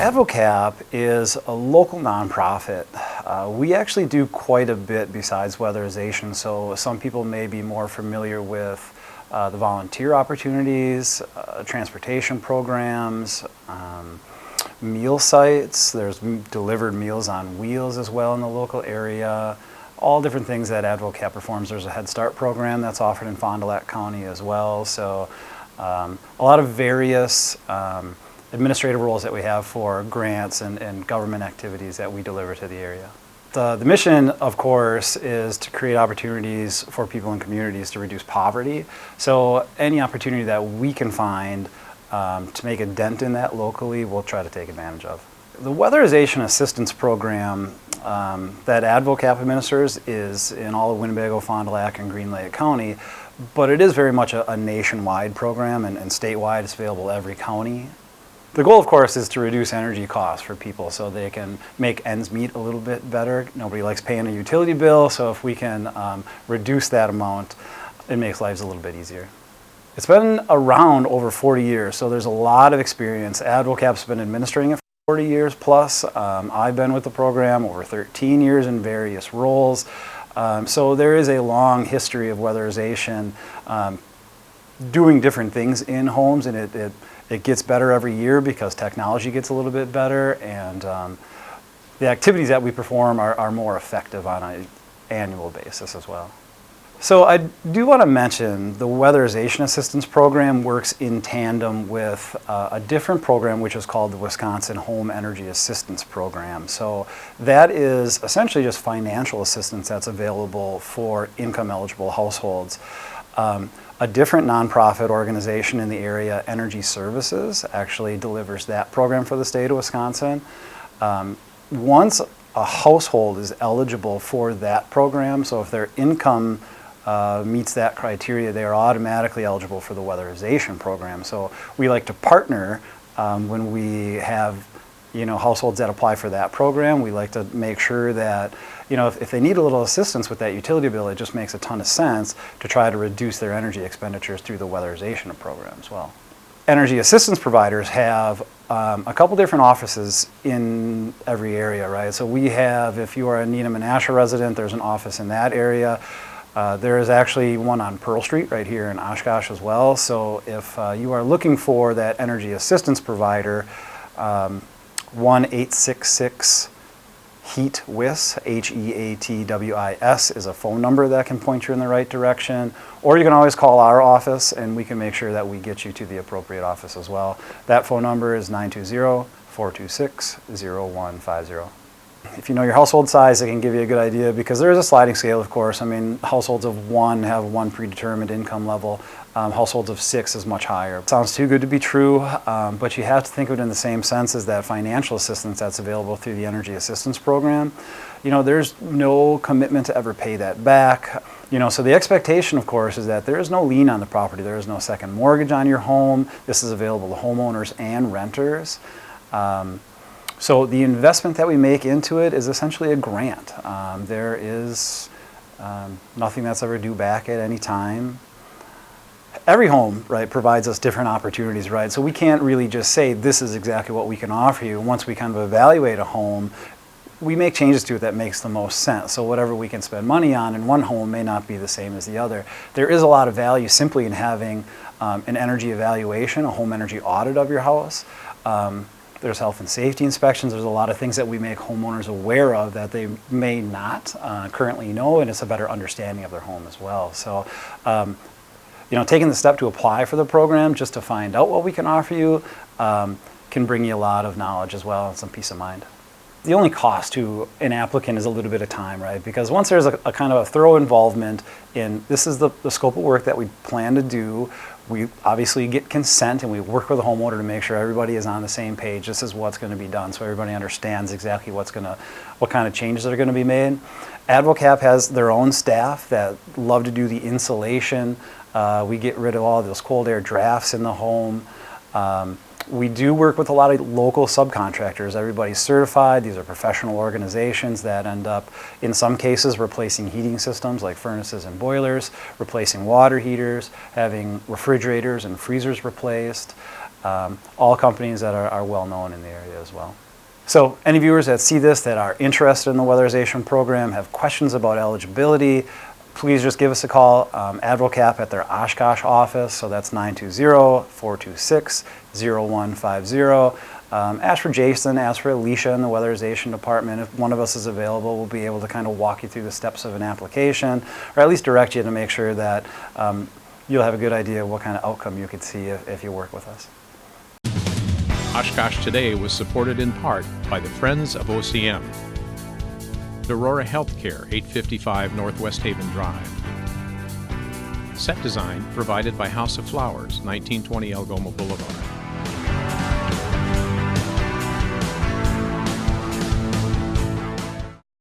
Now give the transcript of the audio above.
Advocap is a local nonprofit. We actually do quite a bit besides weatherization, so some people may be more familiar with the volunteer opportunities, transportation programs, meal sites. There's delivered meals on wheels as well in the local area. All different things that Advocap performs. There's a Head Start program that's offered in Fond du Lac County as well. So a lot of various administrative roles that we have for grants and government activities that we deliver to the area. The mission, of course, is to create opportunities for people in communities to reduce poverty. So any opportunity that we can find to make a dent in that locally, we'll try to take advantage of. The Weatherization Assistance Program that Advocap administers is in all of Winnebago, Fond du Lac, and Green Lake County, but it is very much a nationwide program, and statewide it's available every county. The goal, of course, is to reduce energy costs for people so they can make ends meet a little bit better. Nobody likes paying a utility bill, so if we can reduce that amount, it makes lives a little bit easier. It's been around over 40 years, so there's a lot of experience. Advocap's been administering it for 40 years plus. I've been with the program over 13 years in various roles. So there is a long history of weatherization, doing different things in homes, and it gets better every year because technology gets a little bit better, and the activities that we perform are more effective on an annual basis as well. So I do want to mention the Weatherization Assistance Program works in tandem with a different program which is called the Wisconsin Home Energy Assistance Program. So that is essentially just financial assistance that's available for income eligible households. A different nonprofit organization in the area, Energy Services, actually delivers that program for the state of Wisconsin. Once a household is eligible for that program, so if their income meets that criteria, they are automatically eligible for the weatherization program. So we like to partner when we have households that apply for that program. We like to make sure that if they need a little assistance with that utility bill, it just makes a ton of sense to try to reduce their energy expenditures through the weatherization program as well. Energy assistance providers have a couple different offices in every area, right? So we have, if you are a Neenah-Menasha resident, there's an office in that area. There is actually one on Pearl Street right here in Oshkosh as well. So if you are looking for that energy assistance provider, 1-866-HEAT-WIS, HEATWIS is a phone number that can point you in the right direction. Or you can always call our office and we can make sure that we get you to the appropriate office as well. That phone number is 920-426-0150. If you know your household size, it can give you a good idea because there is a sliding scale, of course. I mean, households of 1 have one predetermined income level. Households of 6 is much higher. It sounds too good to be true, but you have to think of it in the same sense as that financial assistance that's available through the Energy Assistance Program. There's no commitment to ever pay that back. So the expectation, of course, is that there is no lien on the property. There is no second mortgage on your home. This is available to homeowners and renters. So the investment that we make into it is essentially a grant. There is nothing that's ever due back at any time. Every home, right, provides us different opportunities, right? So we can't really just say this is exactly what we can offer you. Once we kind of evaluate a home, we make changes to it that makes the most sense. So whatever we can spend money on in one home may not be the same as the other. There is a lot of value simply in having an energy evaluation, a home energy audit of your house. There's health and safety inspections. There's a lot of things that we make homeowners aware of that they may not currently know, and it's a better understanding of their home as well. So, taking the step to apply for the program just to find out what we can offer you can bring you a lot of knowledge as well and some peace of mind. The only cost to an applicant is a little bit of time, right? Because once there's a kind of a thorough involvement in this is the scope of work that we plan to do, we obviously get consent and we work with the homeowner to make sure everybody is on the same page. This is what's going to be done, so everybody understands exactly what kind of changes are going to be made. Advocap has their own staff that love to do the insulation. We get rid of all those cold air drafts in the home. We do work with a lot of local subcontractors. Everybody's certified. These are professional organizations that end up, in some cases, replacing heating systems like furnaces and boilers, replacing water heaters, having refrigerators and freezers replaced. all companies that are well known in the area as well. So any viewers that see this that are interested in the weatherization program, have questions about eligibility, please just give us a call. Advocap at their Oshkosh office, so that's 920-426-0150. Ask for Jason, ask for Alicia in the weatherization department. If one of us is available, we'll be able to kind of walk you through the steps of an application, or at least direct you to make sure that you'll have a good idea of what kind of outcome you could see if you work with us. Oshkosh Today was supported in part by the Friends of OCM, Aurora Healthcare, 855 Northwest Haven Drive. Set design provided by House of Flowers, 1920 Algoma Boulevard.